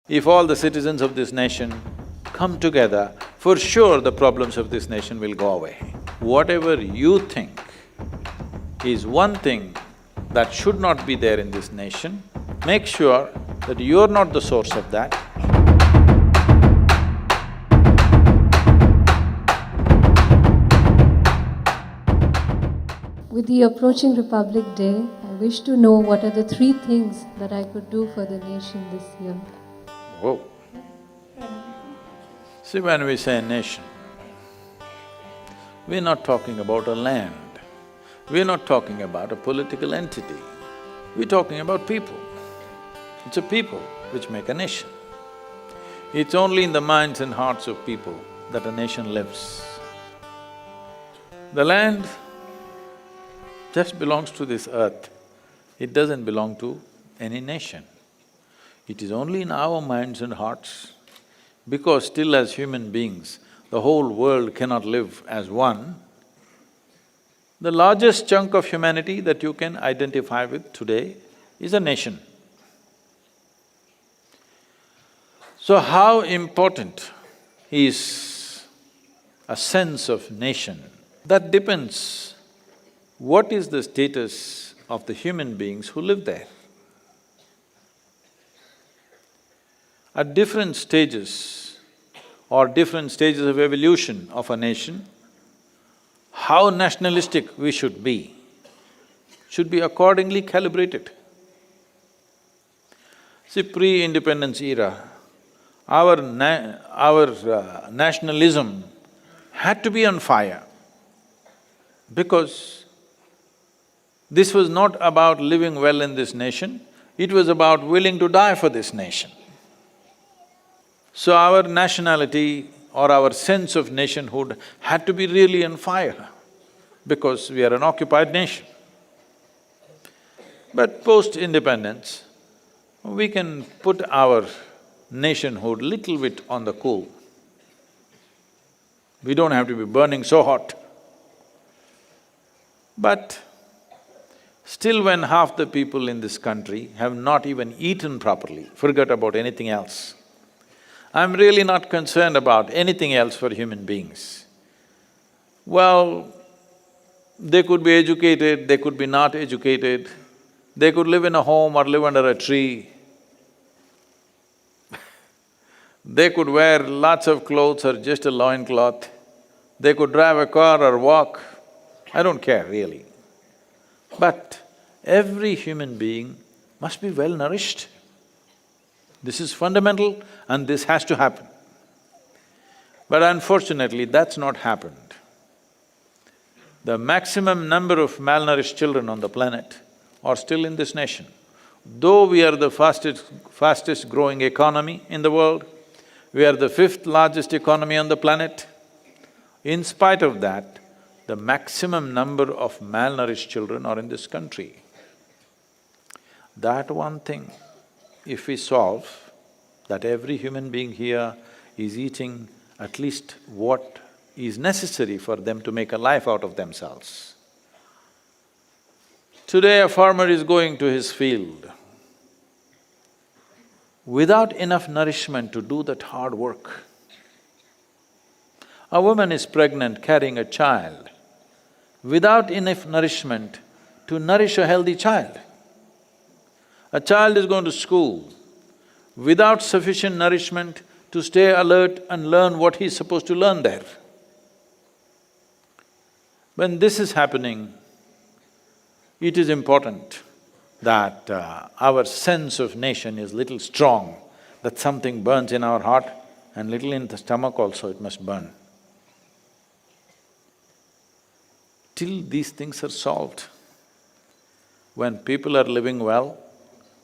If all the citizens of this nation come together, for sure the problems of this nation will go away. Whatever you think is one thing that should not be there in this nation, make sure that you're not the source of that. With the approaching Republic Day, I wish to know what are the 3 things that I could do for the nation this year. Whoa! See, when we say nation, we're not talking about a land, we're not talking about a political entity, we're talking about people. It's a people which make a nation. It's only in the minds and hearts of people that a nation lives. The land just belongs to this earth, it doesn't belong to any nation. It is only in our minds and hearts, because still as human beings, the whole world cannot live as one. The largest chunk of humanity that you can identify with today is a nation. So how important is a sense of nation? That depends what is the status of the human beings who live there. At different stages or different stages of evolution of a nation, how nationalistic we should be accordingly calibrated. See, pre-independence era, our nationalism had to be on fire because this was not about living well in this nation, it was about willing to die for this nation. So our nationality or our sense of nationhood had to be really on fire because we are an occupied nation. But post-independence, we can put our nationhood little bit on the cool. We don't have to be burning so hot. But still when half the people in this country have not even eaten properly, forget about anything else, I'm really not concerned about anything else for human beings. Well, they could be educated, they could be not educated, they could live in a home or live under a tree. They could wear lots of clothes or just a loincloth, they could drive a car or walk, I don't care really. But every human being must be well nourished. This is fundamental and this has to happen. But unfortunately, that's not happened. The maximum number of malnourished children on the planet are still in this nation. Though we are the fastest growing economy in the world, we are the 5th largest economy on the planet, in spite of that, the maximum number of malnourished children are in this country. That one thing, if we solve, that every human being here is eating at least what is necessary for them to make a life out of themselves. Today a farmer is going to his field without enough nourishment to do that hard work. A woman is pregnant carrying a child without enough nourishment to nourish a healthy child. A child is going to school without sufficient nourishment to stay alert and learn what he's supposed to learn there. When this is happening, it is important that our sense of nation is little strong, that something burns in our heart and little in the stomach also it must burn. Till these things are solved, when people are living well,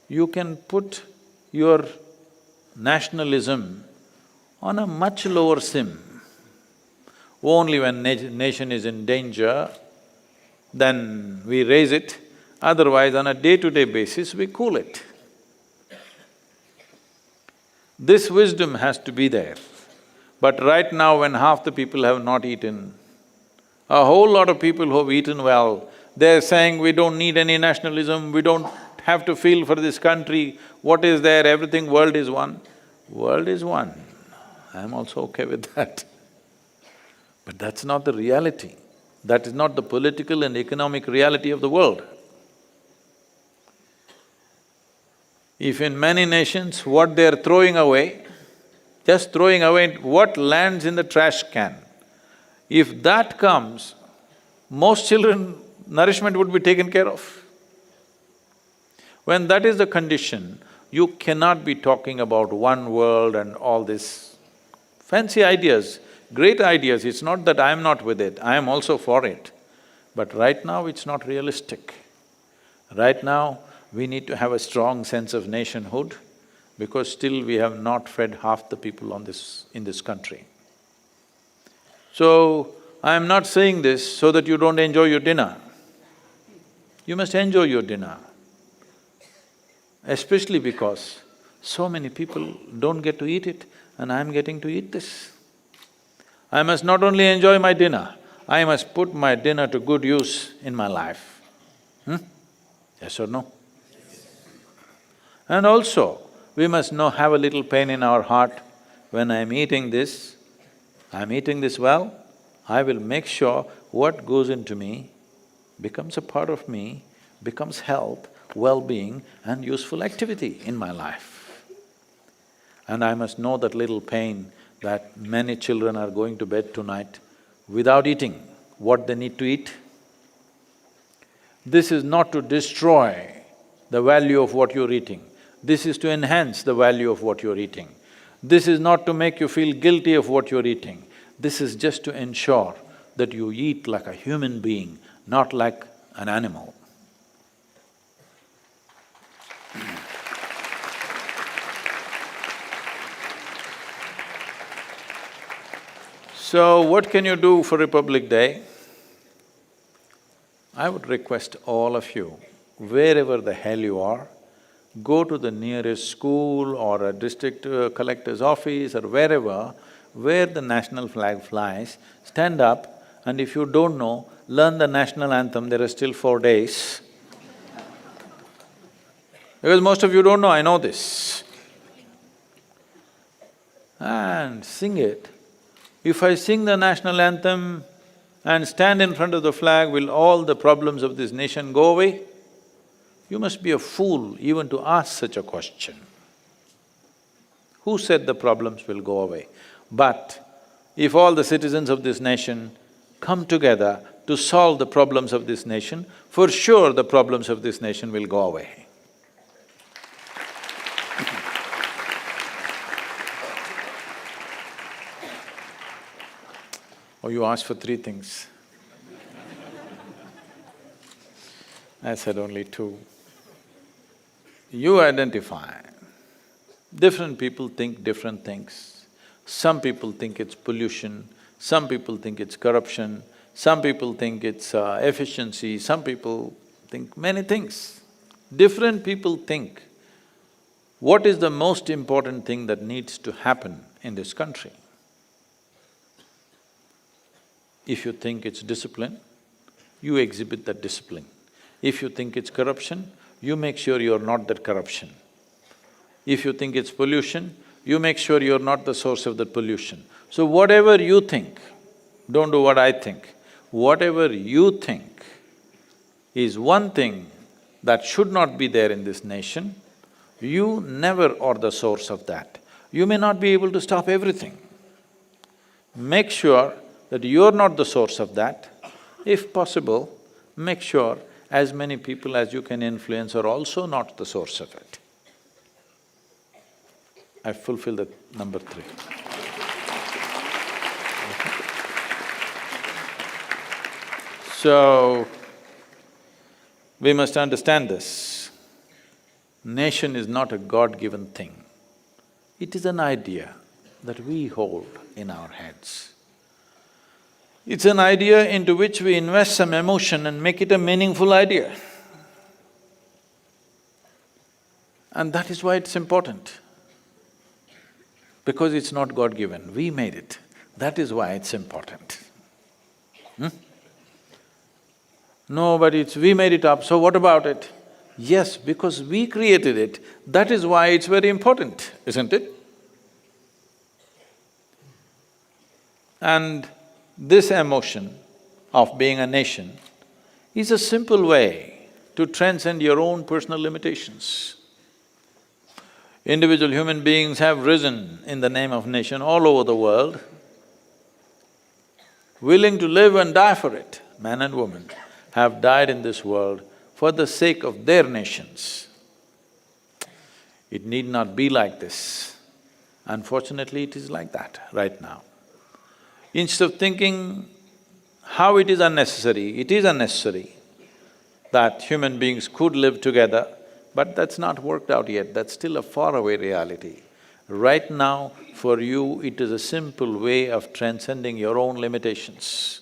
you can put your nationalism on a much lower sim. Only when nation is in danger, then we raise it, otherwise on a day-to-day basis we cool it. This wisdom has to be there. But right now when half the people have not eaten, a whole lot of people who have eaten well, they're saying we don't need any nationalism, we don't have to feel for this country, what is there, everything, world is one. World is one, I'm also okay with that. But that's not the reality. That is not the political and economic reality of the world. If in many nations what they're throwing away, just throwing away what lands in the trash can, if that comes, most children nourishment would be taken care of. When that is the condition, you cannot be talking about one world and all this fancy ideas, great ideas. It's not that I'm not with it, I am also for it. But right now it's not realistic. Right now, we need to have a strong sense of nationhood because still we have not fed half the people in this country. So, I am not saying this so that you don't enjoy your dinner. You must enjoy your dinner, especially because so many people don't get to eat it and I'm getting to eat this. I must not only enjoy my dinner, I must put my dinner to good use in my life. Yes or no? And also, we must have a little pain in our heart, when I'm eating this well, I will make sure what goes into me becomes a part of me, becomes health, well-being and useful activity in my life. And I must know that little pain that many children are going to bed tonight without eating what they need to eat. This is not to destroy the value of what you're eating, this is to enhance the value of what you're eating. This is not to make you feel guilty of what you're eating, this is just to ensure that you eat like a human being, not like an animal. So, what can you do for Republic Day? I would request all of you, wherever the hell you are, go to the nearest school or a district collector's office or wherever, where the national flag flies, stand up and if you don't know, learn the national anthem, there are still 4 days. Because most of you don't know, I know this. And sing it. If I sing the national anthem and stand in front of the flag, will all the problems of this nation go away? You must be a fool even to ask such a question. Who said the problems will go away? But if all the citizens of this nation come together to solve the problems of this nation, for sure the problems of this nation will go away. Oh, you asked for 3 things. I said only 2. You identify. Different people think different things. Some people think it's pollution, some people think it's corruption, some people think it's efficiency, some people think many things. Different people think. What is the most important thing that needs to happen in this country? If you think it's discipline, you exhibit that discipline. If you think it's corruption, you make sure you're not that corruption. If you think it's pollution, you make sure you're not the source of that pollution. So whatever you think, don't do what I think, whatever you think is one thing that should not be there in this nation, you never are the source of that. You may not be able to stop everything. Make sure that you're not the source of that. If possible, make sure as many people as you can influence are also not the source of it. I fulfill the number 3. So, we must understand this. Nation is not a God-given thing. It is an idea that we hold in our heads. It's an idea into which we invest some emotion and make it a meaningful idea. And that is why it's important. Because it's not God-given, we made it. That is why it's important. No, but we made it up, so what about it? Yes, because we created it, that is why it's very important, isn't it? And this emotion of being a nation is a simple way to transcend your own personal limitations. Individual human beings have risen in the name of nation all over the world, willing to live and die for it. Man and woman have died in this world for the sake of their nations. It need not be like this. Unfortunately, it is like that right now. Instead of thinking how it is unnecessary that human beings could live together, but that's not worked out yet, that's still a faraway reality. Right now, for you, it is a simple way of transcending your own limitations,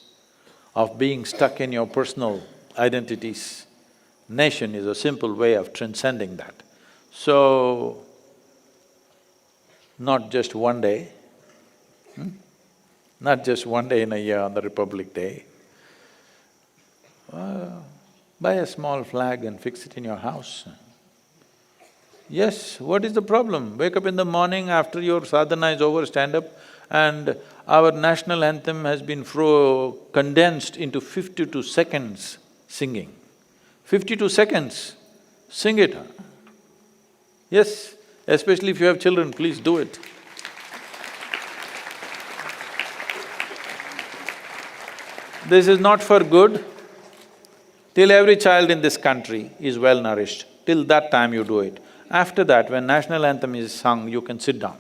of being stuck in your personal identities. Nation is a simple way of transcending that. So, not just one day, not just one day in a year on the Republic Day. Buy a small flag and fix it in your house. Yes, what is the problem? Wake up in the morning after your sadhana is over, stand up, and our national anthem has been condensed into 52 seconds singing. 52 seconds, sing it. Yes, especially if you have children, please do it. This is not for good. Till every child in this country is well nourished, till that time you do it. After that, when national anthem is sung, you can sit down.